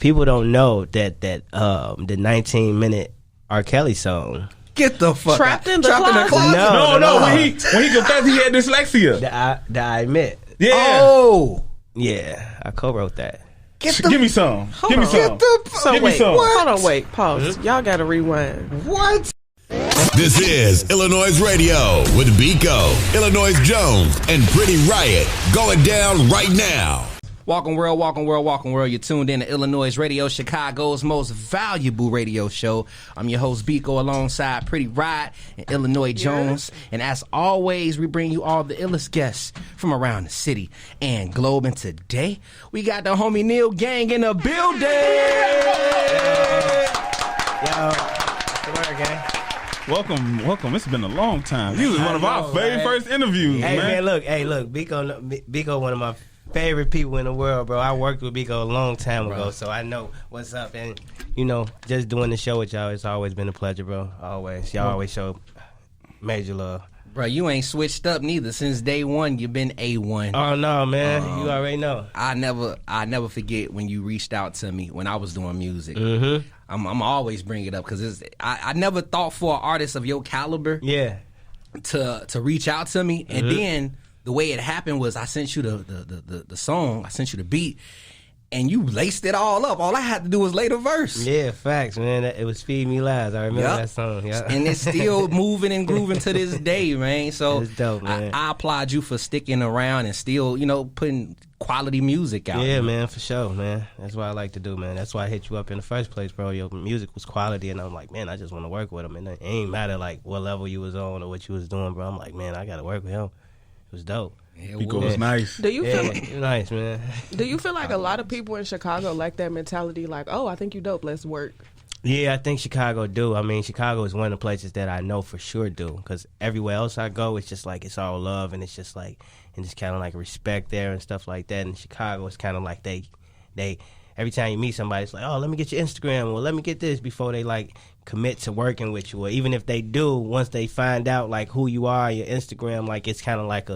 people don't know that the 19-minute R.Kelly song. Get the fuck Trapped out. in the closet? No. When he confessed he had dyslexia. That I admit. Yeah. Oh. Yeah, I co-wrote that. Give me some. Give me some. So wait, some. hold on, wait, pause. Y'all gotta rewind. What? This is iLLANOiZE Radio with Biko, iLLANOiZE Jones, and Pretty Riot going down right now. Welcome world. You're tuned in to iLLANOiZE Radio, Chicago's most valuable radio show. I'm your host, Biko, alongside Pretty Riot and iLLANOiZE Jones. And as always, we bring you all the illest guests from around the city and globe. And today, we got the homie Neil Gang in the building. Yo, good work, gang. Welcome. It's been a long time. You was one of our favorite first interviews, Hey, man. look, Biko, one of my favorite people in the world, bro. I worked with Biko a long time ago, so I know what's up. And, just doing the show with y'all, it's always been a pleasure, bro. Always. Y'all always show major love. Bro, you ain't switched up neither. Since day one, you've been A1. Oh, no, man. You already know. I never forget when you reached out to me when I was doing music. Mm-hmm. I'm always bring it up because I never thought for an artist of your caliber to reach out to me. And then the way it happened was I sent you the song, I sent you the beat, and you laced it all up. All I had to do was lay the verse. Yeah, facts, man. It was Feed Me Lies. I remember that song. Yeah. And it's still moving and grooving to this day, man. So it's dope, man. I applaud you for sticking around and still, putting quality music out. Yeah, man, for sure, man. That's what I like to do, man. That's why I hit you up in the first place, bro. Your music was quality, and I'm like, man, I just want to work with him. And it ain't matter, like, what level you was on or what you was doing, bro. I'm like, man, I got to work with him. It was dope. Biko was nice. Do you feel nice, man? Do you feel like a lot of people in Chicago like that mentality? Like, oh, I think you dope. Let's work. Yeah, I think Chicago do. I mean, Chicago is one of the places that I know for sure do. Because everywhere else I go, it's just like it's all love, and it's just like, and it's kind of like respect there and stuff like that. And Chicago, it's kind of like they every time you meet somebody, it's like, oh, let me get your Instagram, or let me get this, before they like commit to working with you. Or even if they do, once they find out like who you are, your Instagram, like it's kind of like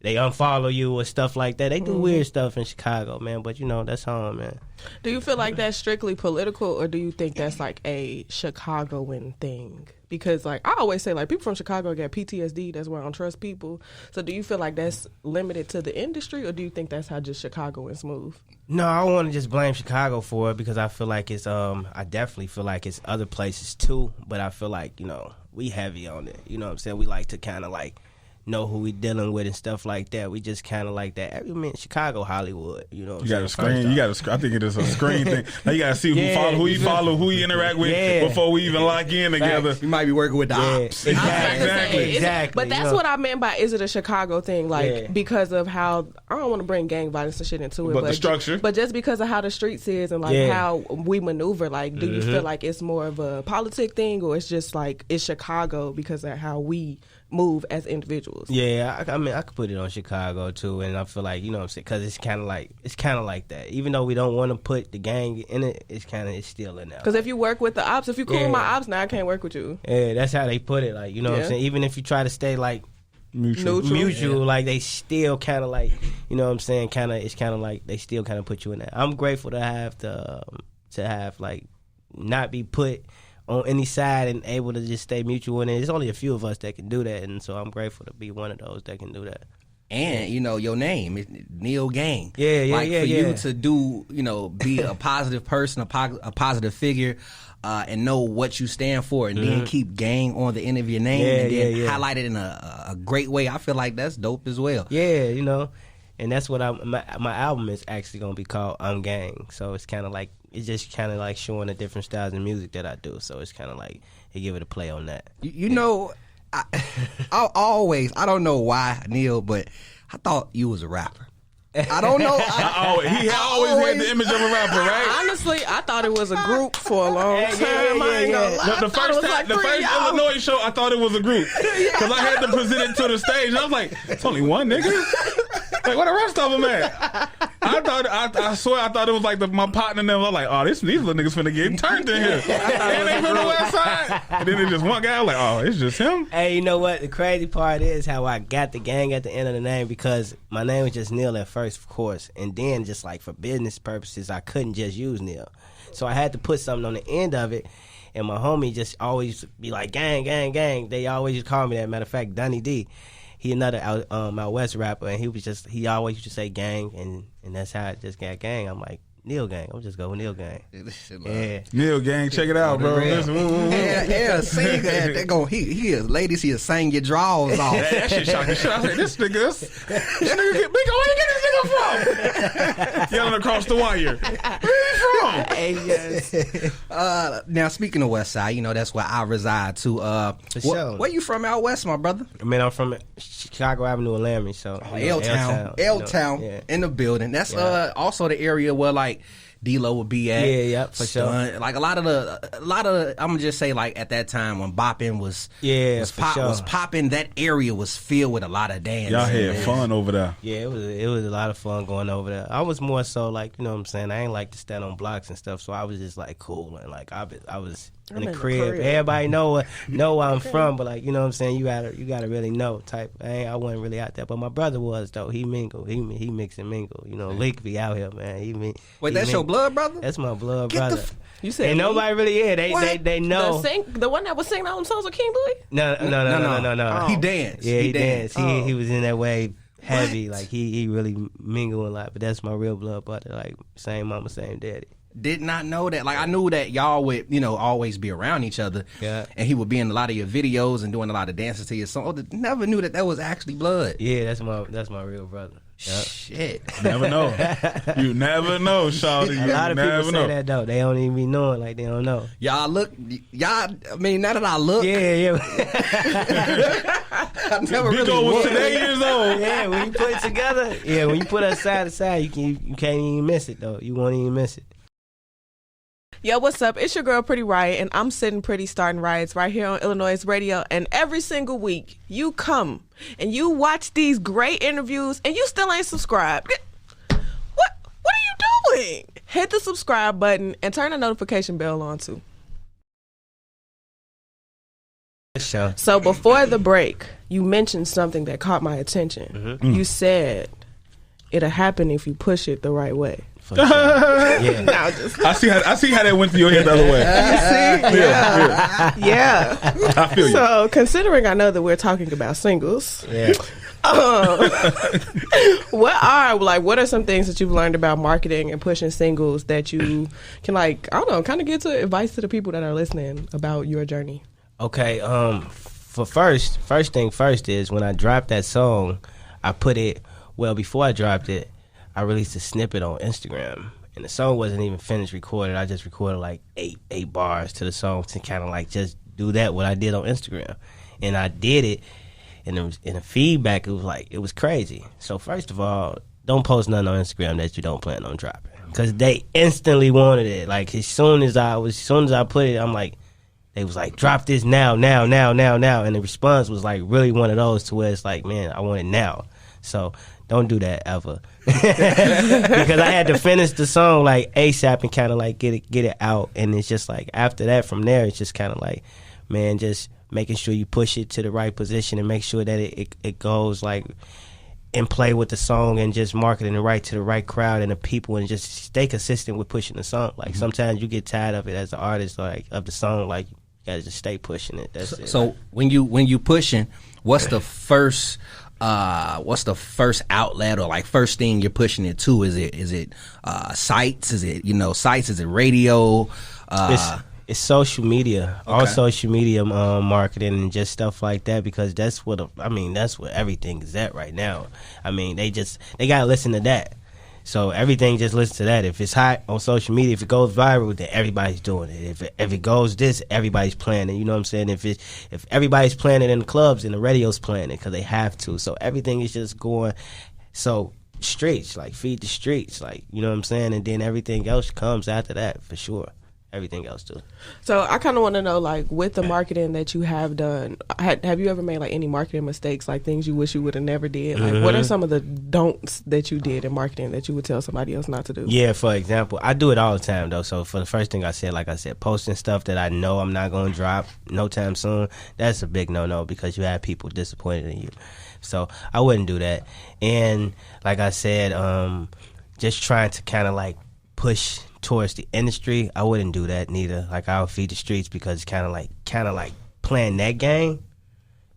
they unfollow you or stuff like that. They do weird stuff in Chicago, man. But, that's home, man. Do you feel like that's strictly political, or do you think that's like a Chicagoan thing? Because, like, I always say, like, people from Chicago get PTSD. That's why I don't trust people. So do you feel like that's limited to the industry, or do you think that's how just Chicagoans move? No, I don't want to just blame Chicago for it, because I feel like it's, I definitely feel like it's other places too. But I feel like, we heavy on it. You know what I'm saying? We like to kind of like know who we dealing with and stuff like that. We just kind of like that. I mean, Chicago, Hollywood. You know what I'm saying? You got to screen. I think it is a screen thing. Now you got to see who you follow, who you interact with before we even lock in together. You might be working with the ops. Exactly. But that's what I meant by, is it a Chicago thing? Like, because of how, I don't want to bring gang violence and shit into it. But the structure. But just because of how the streets is and like how we maneuver, like, do you feel like it's more of a politic thing, or it's just like, it's Chicago because of how we move as individuals? Yeah, I mean, I could put it on Chicago too, and I feel like, you know what I'm saying, because it's kind of like that. Even though we don't want to put the gang in it, it's still in there. Because if you work with the ops, if you cool with my ops, now I can't work with you. Yeah, that's how they put it. Like, you know what I'm saying. Even if you try to stay like mutual, like they still kind of like, you know what I'm saying. It's kind of like they still kind of put you in there. I'm grateful to have like not be put on any side and able to just stay mutual. And there's only a few of us that can do that, and so I'm grateful to be one of those that can do that. And your name is Neil Gang. For you to do, be a positive person, a positive figure, and know what you stand for, and then keep gang on the end of your name, and then highlight it in a great way. I feel like that's dope as well. Yeah, and that's what my album is actually gonna be called I'm Gang. So it's kind of like, it's just kind of like showing the different styles of music that I do. So it's kind of like they give it a play on that. I don't know why, Neil, but I thought you was a rapper. I don't know. He always had the image of a rapper, right? Honestly, I thought it was a group for a long time. The first iLLANOiZE show, I thought it was a group because I had to present it to the stage. And I was like, it's only one nigga. Like, where the rest of them at? I swear I thought it was like my partner and them. I was like, oh, these little niggas finna get turned in here. And they from the west side. And then there's just one guy. I was like, oh, it's just him. Hey, you know what? The crazy part is how I got the gang at the end of the name, because my name was just Neil at first, of course. And then just like for business purposes, I couldn't just use Neil. So I had to put something on the end of it. And my homie just always be like, gang, gang, gang. They always used to call me that. Matter of fact, Donnie D, he another out west rapper, and he always used to say gang, and that's how it just got gang. I'm like, Neil Gang. I'm just going with Neil Gang. Yeah. Neil Gang, check it out, bro. Yeah, sing that. He is, ladies, he'll sing your drawers off. That shit shocking shit. I said, this nigga get big. Where you get this nigga from? Yelling across the wire. Where you from? Now, speaking of West Side, you know, that's where I reside too. Where you from out west, my brother? I mean, I'm from Chicago Avenue in Laramie, so L-Town in the building. That's also the area where like D-Lo would be at. Yeah, for sure. Like a lot of I'm gonna just say, like, at that time when bopping was popping, that area was filled with a lot of dancing. Y'all had fun over there. Yeah, it was a lot of fun going over there. I was more so like, you know what I'm saying, I ain't like to stand on blocks and stuff, so I was just like cool, and like I was in the crib. Everybody know where I'm from, but like, you know what I'm saying, you gotta really know type. I wasn't really out there, but my brother was though. He mingled, he mix and mingle. You know, Link be out here, man. Wait, that's your blood brother? That's my blood brother. You said ain't nobody really they know. The one that was singing all them songs with King Louis? No. Oh. He danced. Yeah, he danced. He was in that way heavy. Like he really mingled a lot. But that's my real blood brother. Like same mama, same daddy. Did not know that. Like, I knew that y'all would, you know, always be around each other. Yeah. And he would be in a lot of your videos and doing a lot of dances to your song. Never knew that was actually blood. Yeah, that's my real brother. Yep. Shit. Never know. You never know, shawty. A lot of people say that though. They don't even be knowing, like they don't know. I mean, now that I look. Yeah. I never really was today years old. Yeah, when you put it together, when you put us side to side, you can't even miss it though. You won't even miss it. Yo, what's up? It's your girl, Pretty Riot, and I'm sitting pretty starting riots right here on iLLANOiZE Radio. And every single week, you come and you watch these great interviews, and you still ain't subscribed. What are you doing? Hit the subscribe button and turn the notification bell on too. Sure. So before the break, you mentioned something that caught my attention. Mm-hmm. You said it'll happen if you push it the right way. Sure. Yeah. No, I see how that went through your head the other way. Yeah. I feel you. So considering I know that we're talking about singles, what are some things that you've learned about marketing and pushing singles that you can, like, I don't know, kind of give to advice to the people that are listening about your journey? Okay, for first thing first is when I dropped that song, I put it, before I dropped it, I released a snippet on Instagram, and the song wasn't even finished recorded. I just recorded like eight bars to the song to kind of like just do that, what I did on Instagram. And I did it, and the feedback, it was crazy. So first of all, don't post nothing on Instagram that you don't plan on dropping, because they instantly wanted it. Like as soon as I put it, I'm like, they was like, drop this now. And the response was like really one of those to where it's like, man, I want it now. So don't do that ever. Because I had to finish the song like ASAP and kind of like get it out. And it's just like after that, from there, it's just kind of like, man, just making sure you push it to the right position and make sure that it goes like and play with the song and just marketing it right to the right crowd and the people, and just stay consistent with pushing the song. Like sometimes you get tired of it as an artist, like of the song, like you gotta just stay pushing it. That's it. So when you pushing, what's the first outlet or like first thing you're pushing it to? Is it sites? Is it sites? Is it radio? It's social media, all social media marketing and just stuff like that, because that's what everything is at right now. I mean, they gotta listen to that. So everything just listen to that. If it's hot on social media, if it goes viral, then everybody's doing it. If it goes this, everybody's playing it. You know what I'm saying? If everybody's playing it in the clubs, and the radio's playing it because they have to. So everything is just going. So streets, like feed the streets, like, you know what I'm saying? And then everything else comes after that for sure. everything else too. So I kind of want to know, like, with the marketing that you have done, have you ever made like any marketing mistakes, like things you wish you would have never did? Like, what are some of the don'ts that you did in marketing that you would tell somebody else not to do? Yeah, for example, I do it all the time though. So for the first thing I said, like I said, posting stuff that I know I'm not going to drop no time soon, that's a big no-no because you have people disappointed in you. So I wouldn't do that. And like I said, just trying to kind of like push towards the industry, I wouldn't do that neither. Like, I'll feed the streets because it's kind of like playing that game,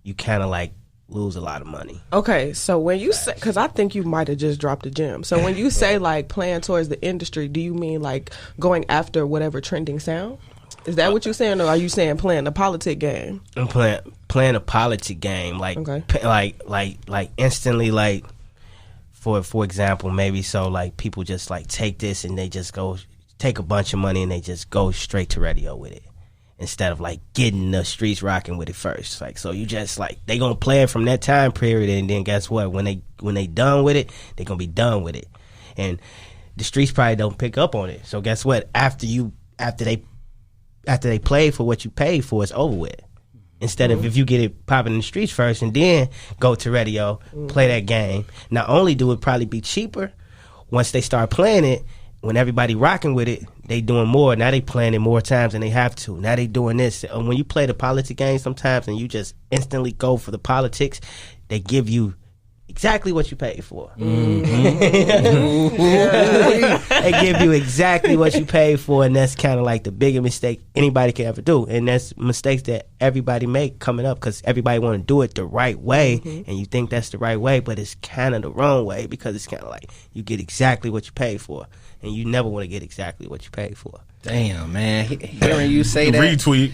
you kind of like lose a lot of money. Okay, so when you say, because I think you might have just dropped a gem. So when you say like playing towards the industry, do you mean like going after whatever trending sound? Is that what you're saying, or are you saying playing the politic game? I'm playing a politic game, like like instantly, like for example, maybe so like people just like take this and they just go take a bunch of money and they just go straight to radio with it instead of like getting the streets rocking with it first. Like, so you just like they gonna play it from that time period, and then guess what? When they done with it, they gonna be done with it, and the streets probably don't pick up on it. So guess what? After they play for what you paid for, it's over with. Instead of if you get it popping in the streets first and then go to radio, play that game. Not only do it probably be cheaper, once they start playing it, when everybody rocking with it, they doing more. Now they playing it more times than they have to. Now they doing this. When you play the politics game sometimes and you just instantly go for the politics, they give you exactly what you paid for. They give you exactly what you paid for, and that's kind of like the biggest mistake anybody can ever do. And that's mistakes that everybody make coming up because everybody want to do it the right way, and you think that's the right way, but it's kind of the wrong way because it's kind of like you get exactly what you paid for, and you never want to get exactly what you paid for. Damn, man, hearing you say that, retweet.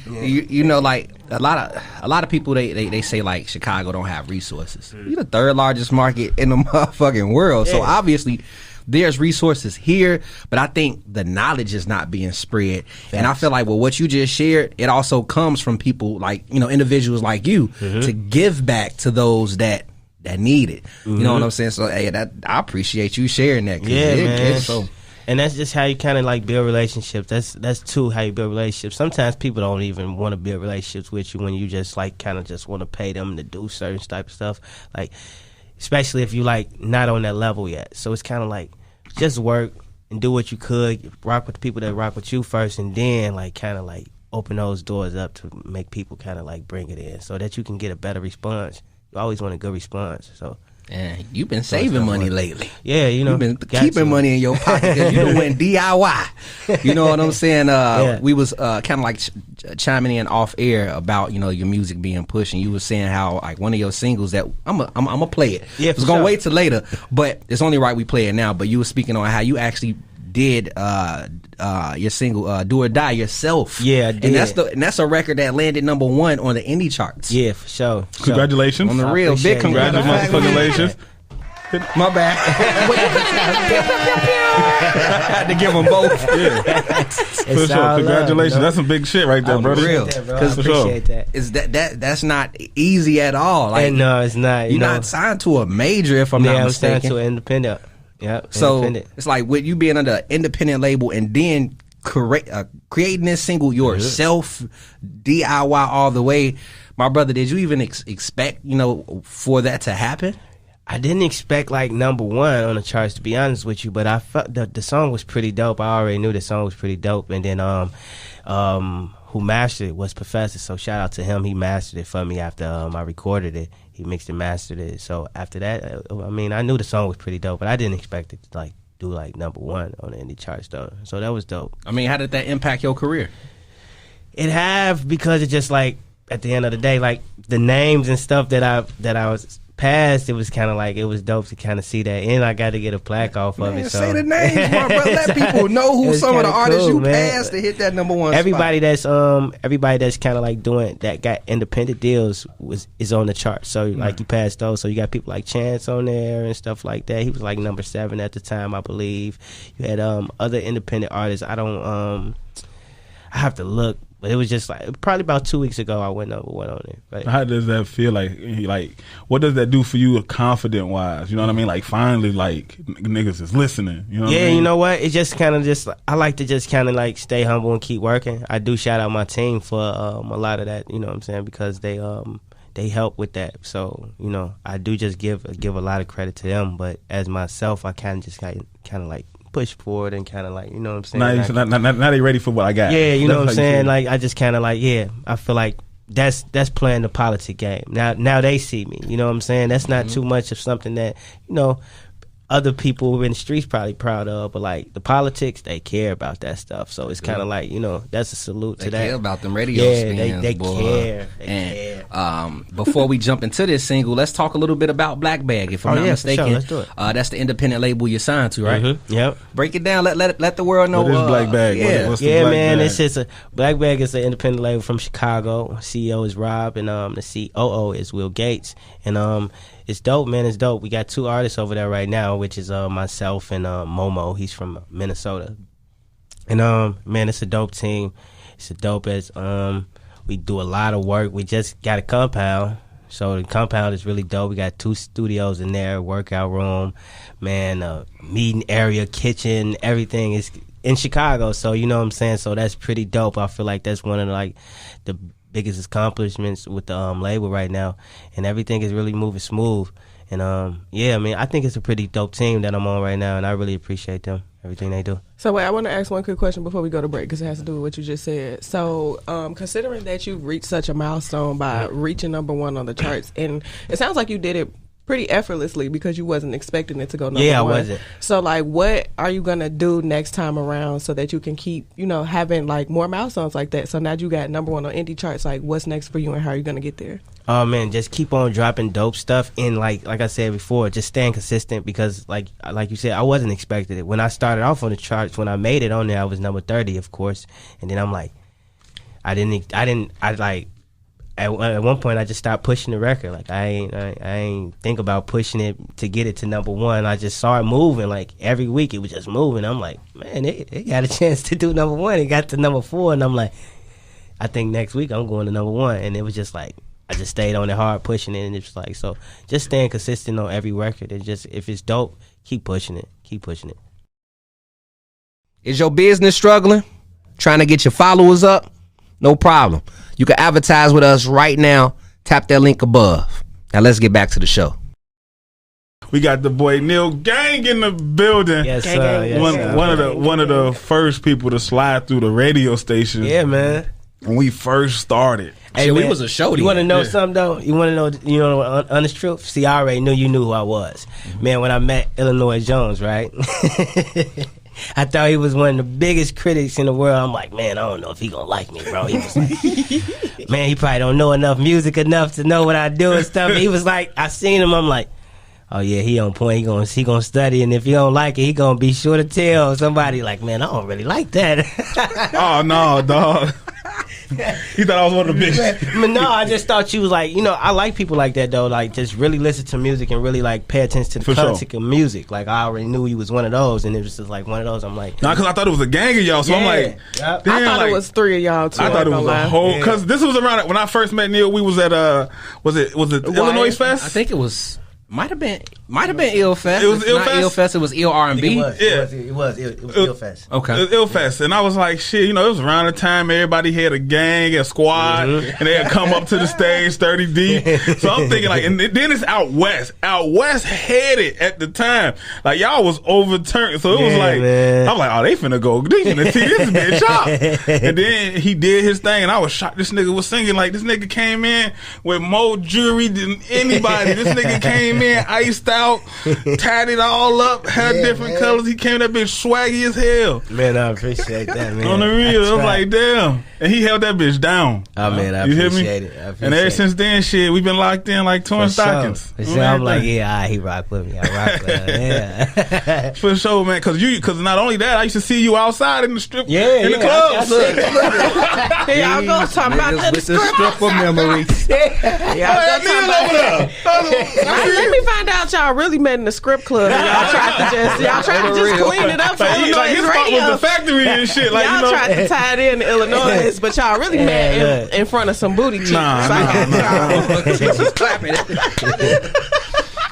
You know, like a lot of people they say like Chicago don't have resources. You're the third largest market in the motherfucking world, so obviously there's resources here, but I think the knowledge is not being spread. And I feel like what you just shared, it also comes from people like, you know, individuals like you to give back to those that need it. You know what I'm saying? So hey, I appreciate you sharing that. Yeah, man. And that's just how you kind of like build relationships. That's too how you build relationships. Sometimes people don't even want to build relationships with you when you just like kind of just want to pay them to do certain type of stuff. Like, especially if you like not on that level yet. So it's kind of like just work and do what you could. Rock with the people that rock with you first, and then like kind of like open those doors up to make people kind of like bring it in so that you can get a better response. You always want a good response. So. And you've been saving money lately. Yeah, you know. You've been keeping money in your pocket because you went DIY. You know what I'm saying? We was kind of like chiming in off air about, you know, your music being pushed, and you was saying how like one of your singles that I'm gonna play it. Yeah, I was gonna wait till later, but it's only right we play it now. But you were speaking on how you actually did your single "Do or Die" yourself. Yeah, I did. And that's a record that landed #1 on the indie charts. Yeah, for sure. Congratulations On the real, big congratulations. My bad. I had to give them both. Yeah. For sure. Congratulations. Love, that's some big shit right there, brother. Real. Because appreciate that. Is that's not easy at all. Like, no, it's not. You're not signed to a major, if I'm not mistaken. I'm signed to an independent. Yeah. So it's like with you being under an independent label and then creating this single yourself, DIY all the way. My brother, did you even expect, you know, for that to happen? I didn't expect like #1 on the charts, to be honest with you, but I felt the song was pretty dope. I already knew the song was pretty dope, and then who mastered it was Professor. So shout out to him. He mastered it for me after I recorded it. He mixed and mastered it. So after that, I mean, I knew the song was pretty dope, but I didn't expect it to like do like #1 on the indie charts though. So that was dope. I mean, how did that impact your career? It have, because it just like at the end of the day, like the names and stuff that I was passed, it was kind of like it was dope to kind of see that, and I got to get a plaque off of it. So say the names, my brother. Let people know who some of the artists cool, you passed to hit that #1 everybody spot. Everybody that's kind of like doing that got independent deals is on the chart. So like you passed those. So you got people like Chance on there and stuff like that. He was like #7 at the time, I believe. You had other independent artists. I have to look, But it was just like probably about 2 weeks ago I went number 1 on it. Right? How does that feel? Like, what does that do for you, confident wise? You know what I mean? Like, finally, like niggas is listening. You know? What I mean? You know what? It just kind of I like to just kind of like stay humble and keep working. I do shout out my team for a lot of that. You know what I'm saying? Because they help with that. So you know, I do just give a lot of credit to them. But as myself, I kind of just kind of like push forward and kind of like, you know what I'm saying? Now they ready for what I got. Yeah, you know what I'm saying? Like, I just kind of like, I feel like that's playing the politic game. Now they see me, you know what I'm saying? That's not too much of something that, you know, other people in the streets probably proud of, but like the politics, they care about that stuff. So it's kind of like, you know, that's a salute to that. They care about them radio spins. They boy. care. Before we jump into this single, let's talk a little bit about Black Bag. If I'm not mistaken, sure. Let's do it. That's the independent label you're signed to, right? Mm-hmm. Yep. Break it down. Let the world know. What is Black Bag? What's the Black man. Bag? It's just Black Bag is an independent label from Chicago. CEO is Rob, and the COO is Will Gates, and it's dope, man. It's dope. We got 2 artists over there right now, which is myself and Momo. He's from Minnesota. And man, it's a dope team. It's a dope as we do a lot of work. We just got a compound. So the compound is really dope. We got 2 studios in there, workout room, man, meeting area, kitchen, everything is in Chicago. So you know what I'm saying? So that's pretty dope. I feel like that's one of the biggest accomplishments with the label right now, and everything is really moving smooth. And I mean, I think it's a pretty dope team that I'm on right now, and I really appreciate them, everything they do. So wait, I want to ask one quick question before we go to break, because it has to do with what you just said. So considering that you've reached such a milestone by reaching number 1 on the charts, and it sounds like you did it pretty effortlessly because you wasn't expecting it to go number 1. Yeah, I wasn't. So like, what are you gonna do next time around so that you can keep, you know, having like more milestones like that? So now you got number 1 on indie charts. Like, what's next for you, and how are you gonna get there? Oh man, just keep on dropping dope stuff, and like I said before, just staying consistent, because like you said, I wasn't expecting it. When I started off on the charts, when I made it on there, I was number 30, of course, and then I'm like, at one point I just stopped pushing the record. Like I ain't think about pushing it to get it to number 1. I just saw it moving. Like every week it was just moving. I'm like, man, they got a chance to do number 1. It got to number 4, and I'm like, I think next week I'm going to number 1. And it was just like, I just stayed on it hard, pushing it, and it's like, so just staying consistent on every record. And just, if it's dope, keep pushing it. Keep pushing it. Is your business struggling? Trying to get your followers up? No problem. You can advertise with us right now. Tap that link above. Now let's get back to the show. We got the boy Neil Gang in the building. Yes, sir. Yes, One of the first people to slide through the radio station. Yeah, man. When we first started. Hey, shit, man, we was a show. You want to know something though? You want to know honest truth? See, I already knew you knew who I was. Man, when I met Illinois Jones, right? I thought he was one of the biggest critics in the world. I'm like, man, I don't know if he gonna like me, bro. He was like, man, he probably don't know enough music enough to know what I do and stuff. He was like, I seen him. I'm like, oh yeah, he on point. He gonna study, and if he don't like it, he gonna be sure to tell somebody. Like, man, I don't really like that. Oh no, dog. You thought I was one of the bitches. No, I just thought you was like, I like people like that though. Like, just really listen to music and really like pay attention to the content of music. Like, I already knew he was one of those, and it was just like one of those. I'm like, nah, because I thought it was a gang of y'all. So I'm like, I thought it was 3 of y'all too. I thought it was a whole, because this was around when I first met Neil. We was at was it Illinois Fest? I think it was. Might have been Ill Fest. It was Ill Fest. Ill Fest. It was Ill R&B. It was Ill Fest. Okay. It was Ill Fest, and I was like, shit. It was around the time everybody had a gang, a squad, and they had come up to the stage 30 deep. So I'm thinking like, and then it's out west. Out west had it at the time. Like y'all was overturned, so it was like, man. I'm like, oh, they finna go. They finna see this bitch up. And then he did his thing, and I was shocked. This nigga was singing like this nigga came in with more jewelry than anybody. This nigga came in iced out, tied it all up, had different colors. He came that bitch swaggy as hell. Man, I appreciate that, man. On the real, I was like, damn. And he held that bitch down. Oh man, I appreciate it. And ever since then, shit, we've been locked in like torn stockings. Sure. I'm like, yeah, he rock with me. I rock with him. Yeah. For sure, man. Because not only that, I used to see you outside in the strip, in the clubs. Here y'all go talking about the stripper memories. Y'all go talking about let me find out y'all really met in the script club. And y'all tried to just clean it up for Like, Illinois his spot radio. was the factory and shit. Like, Y'all tried to tie it in to Illinois, but y'all really met in front of some booty cheeks. Nah. She's clapping.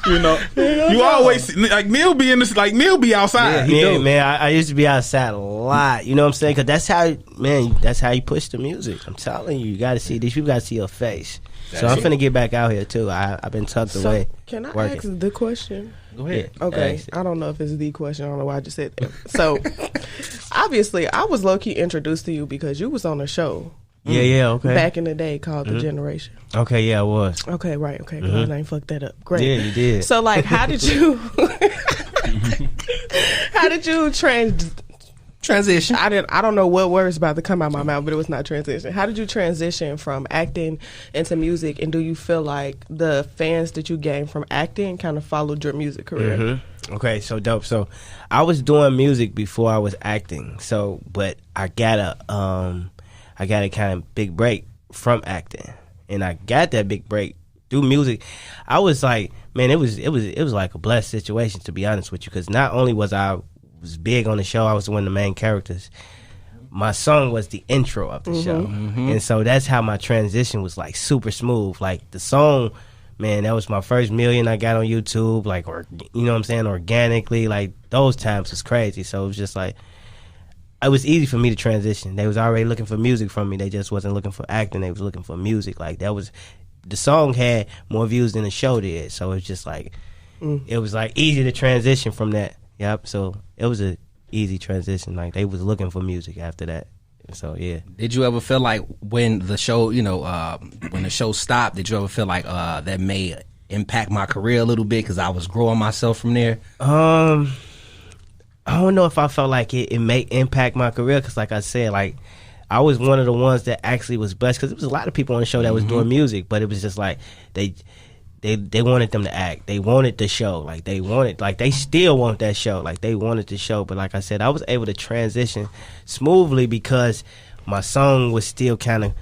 You know, you always like Neil be in this. Like Neil be outside. Yeah, man. I used to be outside a lot. You know what I'm saying? Because that's how you push the music. I'm telling you, you got to see these people. Got to see your face. So I'm finna get back out here too. I've been tucked away. Can I working. ask the question? Go ahead. Okay, I don't know if it's the question. I don't know why I just said that. So, obviously, I was low key introduced to you because you was on a show. Yeah, okay. Back in the day called The Generation. Okay, yeah, I was. Okay, right. Okay, good. I ain't fucked that up. Great. Yeah, you did. So, like, how did you Transition. I don't know what words about to come out my mouth, but it was not transition. How did you transition from acting into music, and do you feel like the fans that you gained from acting kind of followed your music career? Okay, so dope. So I was doing music before I was acting. So, but I got a kind of big break from acting, and I got that big break through music. I was like, man, it was like a blessed situation, to be honest with you, because not only was I big on the show, I was one of the main characters. My song was the intro of the show, and so that's how my transition was like super smooth. Like the song, man, that was my first million I got on YouTube. Like, or you know what I'm saying, organically. Like those times was crazy. So it was just like, it was easy for me to transition. They was already looking for music from me. They just wasn't looking for acting. They was looking for music. Like that was, the song had more views than the show did. So it was just like, it was like easy to transition from that. Yep. So it was a easy transition. Like they was looking for music after that. So yeah. Did you ever feel like when the show, when the show stopped, did you ever feel like that may impact my career a little bit because I was growing myself from there? I don't know if I felt like it may impact my career because, like I said, like I was one of the ones that actually was blessed because there was a lot of people on the show that was doing music, but it was just like they wanted them to act. They wanted the show. Like they still want that show. Like they wanted the show. But like I said, I was able to transition smoothly because my song was still kind of,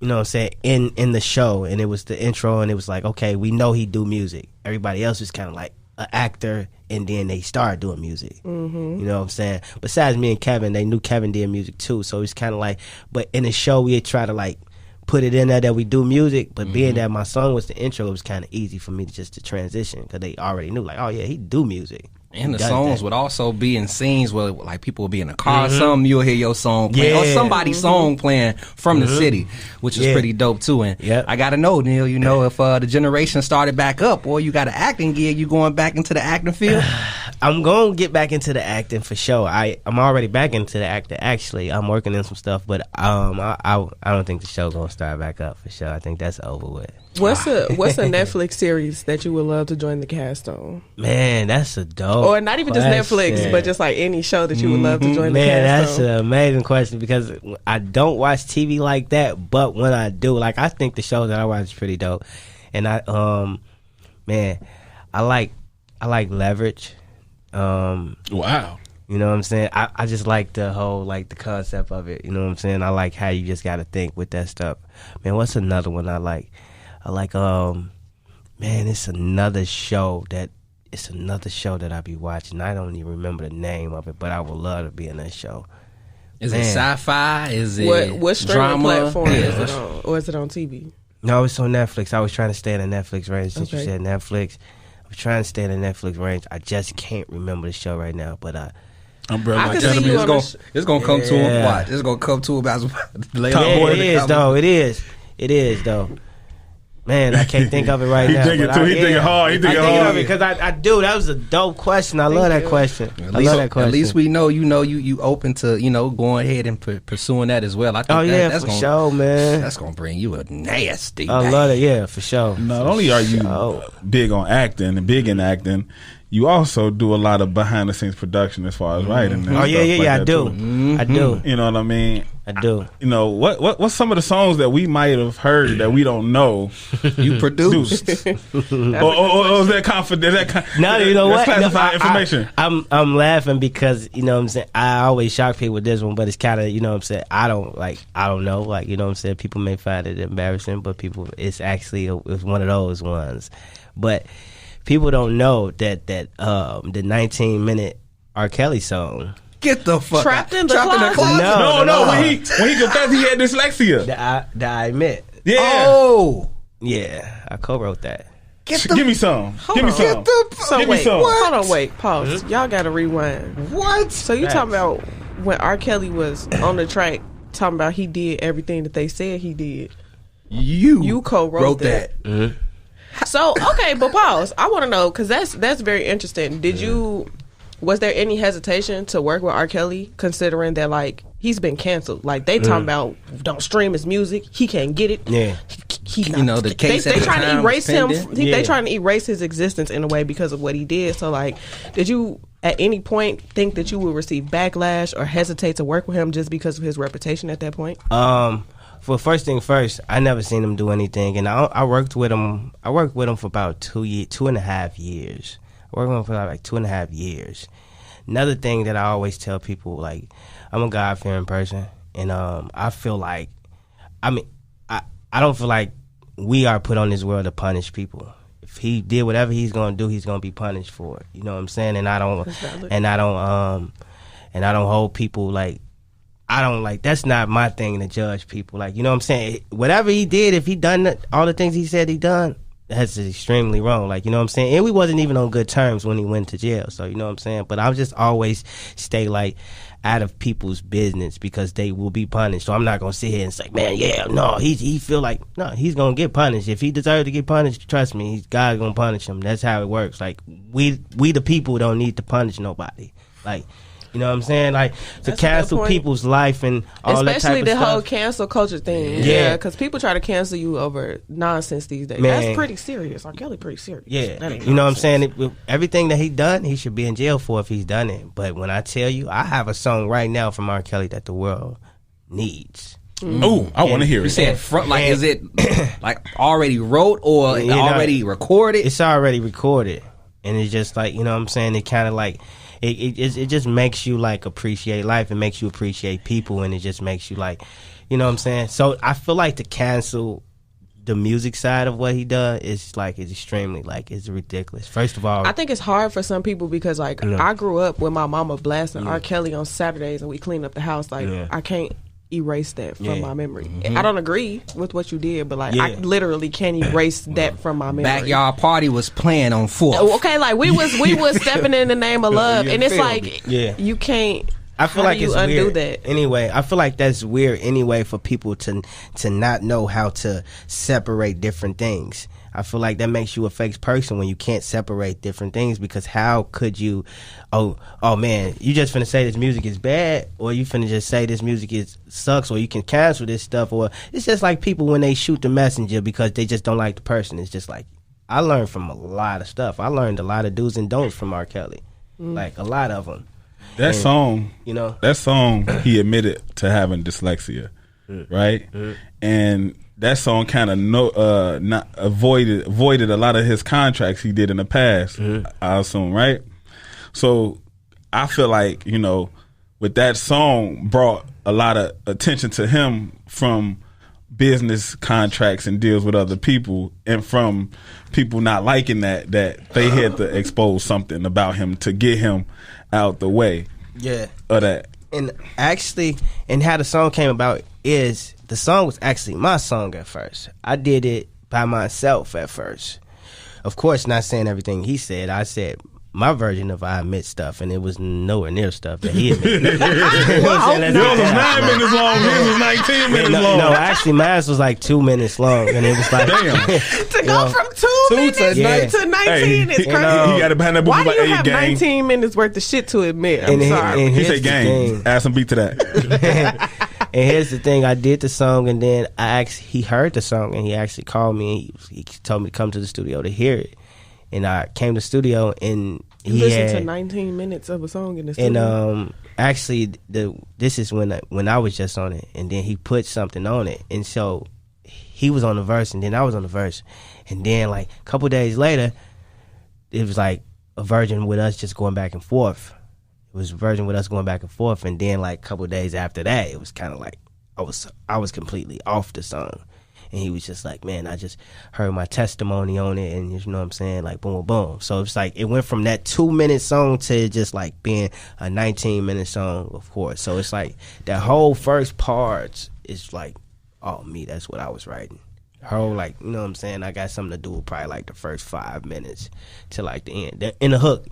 you know what I'm saying, in the show, and it was the intro, and it was like, okay, we know he do music. Everybody else was kind of like an actor, and then they started doing music. You know what I'm saying? Besides me and Kevin, they knew Kevin did music too, so it's kind of like, but in the show we try to like put it in there that we do music, but being that my song was the intro, it was kind of easy for me to transition because they already knew, like, oh yeah, he do music. And the songs would also be in scenes where like people would be in a car or something, you'll hear your song playing, or somebody's song playing from the city, which is pretty dope too. And I gotta know, Neil, if the generation started back up, or you got an acting gig, you going back into the acting field? I'm going to get back into the acting for sure. I'm already back into the acting, actually. I'm working in some stuff, but I don't think the show's going to start back up for sure. I think that's over with. What's a Netflix series that you would love to join the cast on? Man, that's a dope Or not even just Netflix, but just like any show that you would love to join the cast on. Man, that's an amazing question because I don't watch TV like that, but when I do, like I think the show that I watch is pretty dope. And I like Leverage. Wow. You know what I'm saying? I just like the whole, like the concept of it. You know what I'm saying? I like how you just got to think with that stuff. Man, what's another one I like? I like, man, it's another show that I be watching. I don't even remember the name of it, but I would love to be in that show. Is it sci-fi? Is it what streaming drama? platform is it on? Or is it on TV? No, it's on Netflix. I was trying to stay in the Netflix range since you Okay. said Netflix. I was trying to stay in the Netflix range. I just can't remember the show right now, but Umbrella I can see Academy. you on It's gonna come to him. Yeah. Watch. It's gonna come to him about later. Top boy it is though. It is though. Man, I can't think of it right He now. thinking but too. I He thinking am. hard. He I thinking think hard. of it because I do. That was a dope question. I love that question. I love that question. At least we know you open to going ahead and pursuing that as well. I think Oh yeah, that's for gonna, sure, man. That's gonna bring you a nasty. I love it. Yeah, for sure. Not only are you big on acting and big in acting, you also do a lot of behind the scenes production as far as writing. And Oh stuff like yeah, I that, do. too. I do. You know what I mean? I do. You know what's some of the songs that we might have heard that we don't know You produced. or is that confident? No, you know what? That's No, classified information. I'm laughing because you know what I'm saying. I always shock people with this one, but it's kind of, you know what I'm saying. I don't know, like, you know what I'm saying. People may find it embarrassing, but it's actually it's one of those ones. But people don't know that the 19-minute R.Kelly song. Get the fuck Trapped out. in the closet? No. When he confessed he had dyslexia. That I admit. Yeah. Oh. Yeah, I co-wrote that. Give me some. Give me some. So Give me wait, some. hold on, wait, pause. Y'all got to rewind. What? So you talking about when R. Kelly was on the track, talking about he did everything that they said he did. You co-wrote that. So okay, but pause. I want to know because that's very interesting. Was there any hesitation to work with R. Kelly, considering that like he's been canceled? Like they talking about don't stream his music, he can't get it. Yeah, the case they at the trying to time erase was him. pending. They trying to erase his existence in a way because of what he did. So like, did you at any point think that you would receive backlash or hesitate to work with him just because of his reputation at that point? For first thing first, I never seen him do anything, and I worked with him. I worked with him for about 2.5 years. I worked with him for like 2.5 years. Another thing that I always tell people, like, I'm a God-fearing person, and I feel like, I don't feel like we are put on this world to punish people. If he did whatever he's gonna do, he's gonna be punished for it. You know what I'm saying? And I don't hold people like. I don't like, that's not my thing to judge people. Like, you know what I'm saying? Whatever he did, if he done all the things he said he done, that's extremely wrong. Like, you know what I'm saying? And we wasn't even on good terms when he went to jail. So, you know what I'm saying? But I just always stay like out of people's business because they will be punished. So I'm not going to sit here and say, man, yeah, no, he feel like, no, he's going to get punished. If he deserves to get punished, trust me, God's going to punish him. That's how it works. Like, we the people don't need to punish nobody. Like, you know what I'm saying? Like, to cancel people's life and all that type of stuff. Especially the whole cancel culture thing. Yeah, because people try to cancel you over nonsense these days. Man, that's pretty serious. R. Kelly pretty serious. Yeah, you know what I'm saying? Everything that he done, he should be in jail for if he's done it. But when I tell you, I have a song right now from R. Kelly that the world needs. Ooh, I want to hear it. You said front, like, is it like already wrote or already recorded? It's already recorded. And it's just like, you know what I'm saying? It kind of like... It just makes you like appreciate life. It makes you appreciate people, and it just makes you like, you know what I'm saying. So I feel like to cancel the music side of what he does is like it's extremely like it's ridiculous. First of all, I think it's hard for some people because like I grew up with my mama blasting R. Kelly on Saturdays, and we clean up the house. Like I can't erase that from my memory. I don't agree with what you did, but like I literally can't erase that from my memory. Backyard Party was playing on 4th. Okay, like we was stepping in the name of love, and it's like you can't. I feel like it's undo weird. That? Anyway, I feel like that's weird anyway for people to not know how to separate different things. I feel like that makes you a fake person when you can't separate different things, because how could you, oh man, you just finna say this music is bad, or you finna just say this music sucks, or you can cancel this stuff, or it's just like people when they shoot the messenger because they just don't like the person. It's just like, I learned from a lot of stuff. I learned a lot of do's and don'ts from R. Kelly, like a lot of them. That song, he admitted to having dyslexia, right? And that song kind of not avoided a lot of his contracts he did in the past, I assume, right? So I feel like, you know, with that song brought a lot of attention to him from business contracts and deals with other people, and from people not liking that they had to expose something about him to get him out the way. Of that. And actually, and how the song came about is the song was actually my song at first. I did it by myself at first. Of course, not saying everything he said. I said my version of I Admit stuff, and it was nowhere near stuff that he admitted. Yours was 9 minutes long. His was 19 minutes long. No, actually, mine was like 2 minutes long, and it was like to go from 2 minutes to 19 is crazy. He got it behind that book. Why do you have gang. 19 minutes worth of shit to admit? I'm sorry. And he said gang. Add some beat to that. And here's the thing: I did the song, and then he heard the song, and he actually called me, and he told me to come to the studio to hear it. And I came to the studio, and you listened to 19 minutes of a song in the studio. And actually, this is when I was just on it, and then he put something on it, and so he was on the verse, and then I was on the verse, and then like a couple days later, it was like a version with us just going back and forth. It was a version with us going back and forth, and then like a couple days after that, it was kind of like I was completely off the song. and he was just like, man, I just heard my testimony on it, and you know what I'm saying, like boom, boom. So it's like it went from that 2-minute song to just like being a 19-minute song, of course. So it's like that whole first part is like, oh, me, that's what I was writing. Whole, like, you know what I'm saying, I got something to do with probably like the first 5 minutes to like the end. In the hook,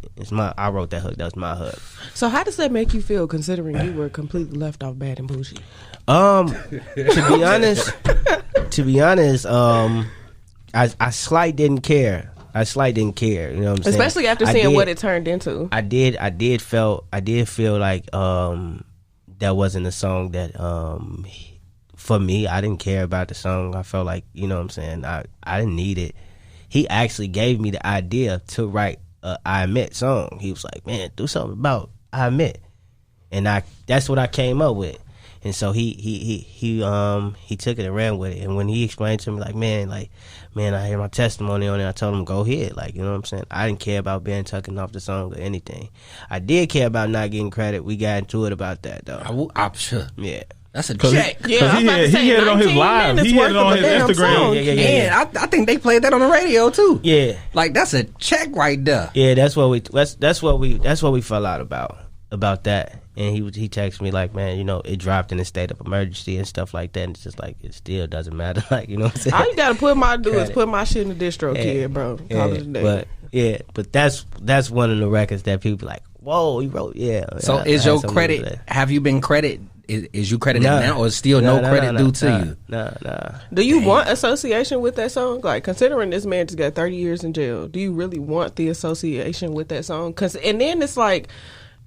I wrote that hook. That was my hook. So how does that make you feel, considering you were completely left off Bad and Bougie? To be honest, I slight didn't care. You know what I'm saying? Especially after seeing what it turned into. I did feel like that wasn't a song that for me. I didn't care about the song. I felt like, you know what I'm saying, I didn't need it. He actually gave me the idea to write a I Admit song. He was like, man, do something about I Admit. And that's what I came up with. And so he took it and ran with it. And when he explained to me, like, man, I hear my testimony on it, I told him, go ahead. Like, you know what I'm saying? I didn't care about being taken off the song or anything. I did care about not getting credit. We got into it about that, though. I'm sure. Yeah. That's a check. Yeah, he had it on his live. He had it on his Instagram. Yeah. I think they played that on the radio too. Yeah. Like, that's a check right there. Yeah, that's what we fell out about that. And he texted me like, man, you know, it dropped in a state of emergency and stuff like that. And it's just like, it still doesn't matter. Like, you know what I'm saying? All you gotta put my shit in the distro, kid, bro. But that's one of the records that people like, whoa, you wrote, So is your credit? Have you been credited? Is you credited now, or is still no credit due to you? Nah. Do you want association with that song? Like, considering this man just got 30 years in jail, do you really want the association with that song? And then it's like,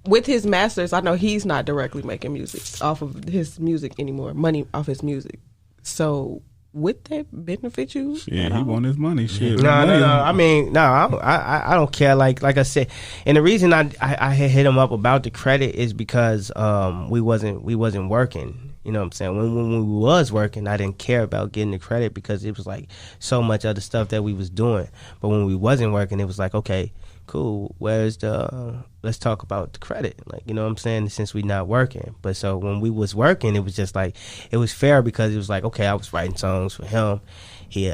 with his masters, I know he's not directly making music off of his music anymore, money off his music. So would that benefit you? Yeah, he want his money. Shit. No. I mean, no, I don't care. Like I said, and the reason I had hit him up about the credit is because we wasn't working. You know what I'm saying? When we was working, I didn't care about getting the credit because it was like so much other stuff that we was doing. But when we wasn't working, it was like, okay, cool, where's let's talk about the credit, like, you know what I'm saying, since we not working. But so when we was working, it was just like, it was fair because it was like, okay, I was writing songs for him, he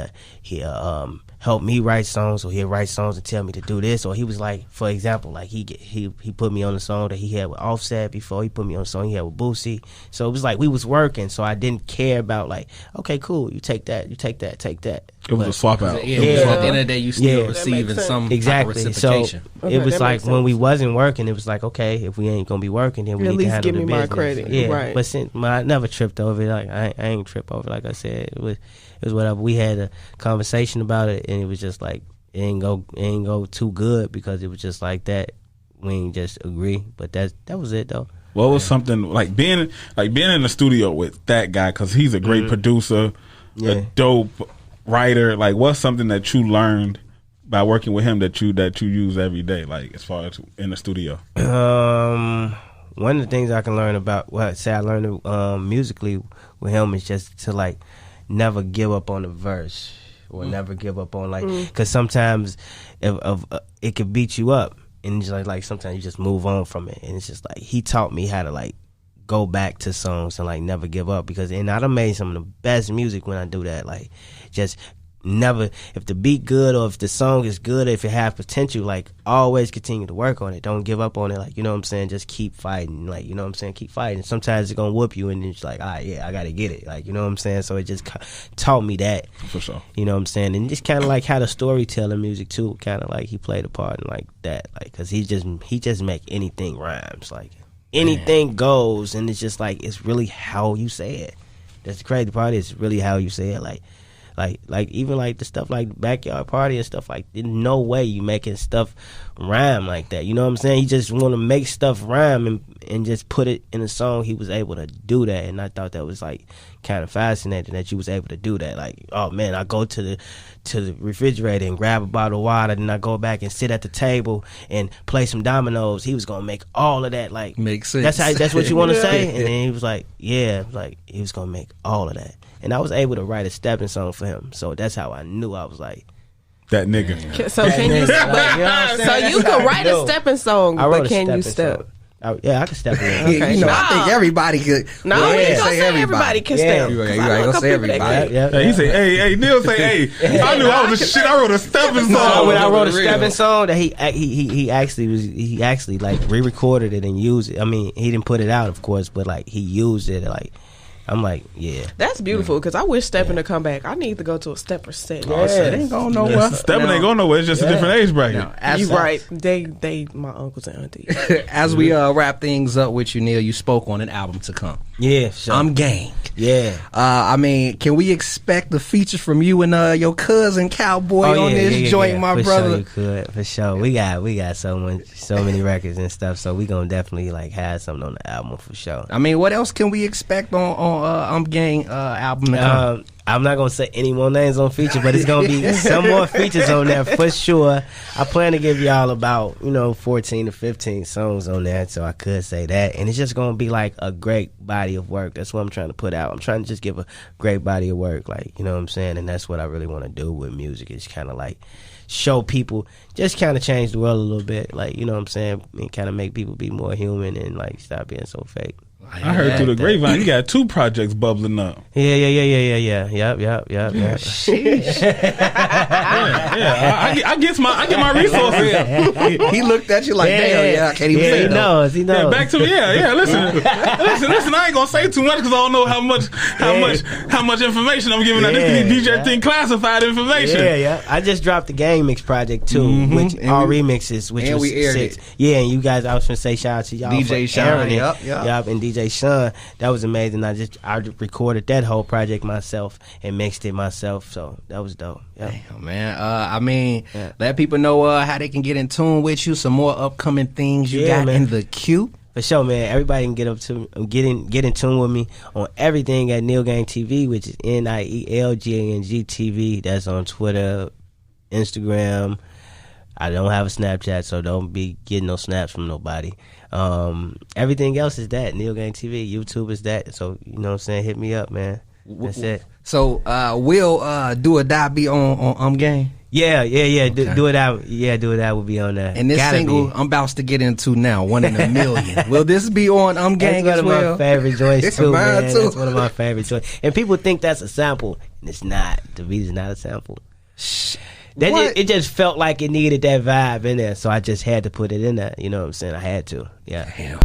help me write songs, or he'll write songs and tell me to do this. Or he was like, for example, like he put me on the song that he had with Offset before. He put me on the song he had with Boosie. So it was like we was working, so I didn't care about like, okay, cool, you take that. It was a swap out. At the end of the day, you still receiving some type of reciprocation. So it was like when we wasn't working, it was like, okay, if we ain't gonna be working, then we need to handle the business. At least give me my credit. Yeah, right. But since I never tripped over it, like I ain't trip over it, like I said, it was whatever. We had a conversation about it, and it was just like it ain't go too good because it was just like that. We ain't just agree, but that was it though. What was something like being in the studio with that guy, because he's a great producer, a dope writer. Like, what's something that you learned by working with him that you use every day, like as far as in the studio? One of the things I can learn about I learned musically with him is just to like never give up on the verse, or never give up on like, because sometimes it could beat you up, and just like sometimes you just move on from it. And it's just like he taught me how to like go back to songs and like never give up, because and I done made some of the best music when I do that. Like, just never, if the beat good or if the song is good, if it has potential, like always continue to work on it. Don't give up on it. Like, you know what I'm saying? Just keep fighting. Like, you know what I'm saying? Keep fighting. Sometimes it's gonna whoop you, and it's like, I gotta get it. Like, you know what I'm saying? So it just taught me that. For sure. You know what I'm saying? And just kind of like how the storytelling music too, kind of like he played a part in like that. Like, cause he just make anything rhymes. Like anything goes, and it's just like, it's really how you say it. That's the crazy part. It's really how you say it. Like even like the stuff like Backyard Party and stuff, like there's no way you making stuff rhyme like that. You know what I'm saying? He just want to make stuff rhyme and just put it in a song. He was able to do that, and I thought that was like kind of fascinating that you was able to do that. Like, oh man, I go to the refrigerator and grab a bottle of water, then I go back and sit at the table and play some dominoes. He was gonna make all of that like make sense. That's what you want to say. And then he was like, yeah, like he was gonna make all of that. And I was able to write a stepping song for him. So that's how I knew I was like, that nigga. So can you? So you can write a stepping song, but can you step? Yeah, I can step in. Yeah, you know, I think everybody could. No, well, he yeah, ain't gonna say everybody can step. You 'Cause right, I know a gonna couple say people that everybody. can. Hey, he say, hey, Neil say, hey. I knew I was a shit. I wrote a stepping song. When I wrote a real. stepping song, that he actually like re-recorded it and used it. I mean, he didn't put it out, of course, but like he used it. Like I'm like, yeah, That's beautiful because I wish stepping to come back. I need to go to a stepper set. Oh, shit, ain't going nowhere. Stepping ain't going nowhere. It's just a different age bracket. Now, as, You right? They my uncles and aunties. as we wrap things up with you, Neil, you spoke on an album to come. yeah, sure. I'm Gang. yeah. I mean, can we expect the feature from you and your cousin Cowboy on this joint, my for brother? Sure you could, for sure. We got so many records and stuff, so we gonna definitely like have something on the album for sure. I mean, what else can we expect on I'm Gang album to come? I'm not gonna say any more names on feature, but it's gonna be some more features on there for sure. I plan to give y'all about 14 to 15 songs on there, so I could say that, and it's just gonna be like a great body of work. That's what I'm trying to put out. I'm trying to just give a great body of work, like you know what I'm saying, and that's what I really want to do with music. It's kind of like show people, just kind of change the world a little bit, like you know what I'm saying, and kind of make people be more human and like stop being so fake. I heard through the grapevine you got 2 projects bubbling up. Yeah. Yep. Yeah, I get my resources. He looked at you like, damn, yeah, I can't even say he no. knows. Yeah, back to me. Yeah. Listen. I ain't gonna say too much because I don't know how much information I'm giving out. This DJ thing classified information. Yeah. I just dropped the Game Mix project too, which And all we- remixes, which and was we aired 6. it. Yeah, and you guys, I was gonna say shout out to y'all, DJ for Sean, airing it. yep. And DJ Sean. That was amazing. I recorded that whole project myself and mixed it myself, so that was dope. Yep. Damn, man. I mean, let people know how they can get in tune with you. Some more upcoming things you got man. in the queue. For sure, man. Everybody can get in tune with me on everything at Neil Gang TV, which is NIELGANG TV. That's on Twitter, Instagram. I don't have a Snapchat, so don't be getting no snaps from nobody. Everything else is that Neil Gang TV. YouTube is that. So you know what I'm saying. Hit me up, man. That's it. So we'll do or die be on Gang. Yeah. Do it out. Yeah, do it out. Will be on that. And this Gotta single be. I'm about to get into now, 1 in a Million. Will this be on Gang That's as one of well? my favorite joints too, Mine man. too. That's one of my favorite joints. And people think that's a sample, and it's not. The beat is not a sample. It just felt like it needed that vibe in there, so I just had to put it in there. You know what I'm saying? I had to. Yeah. Damn.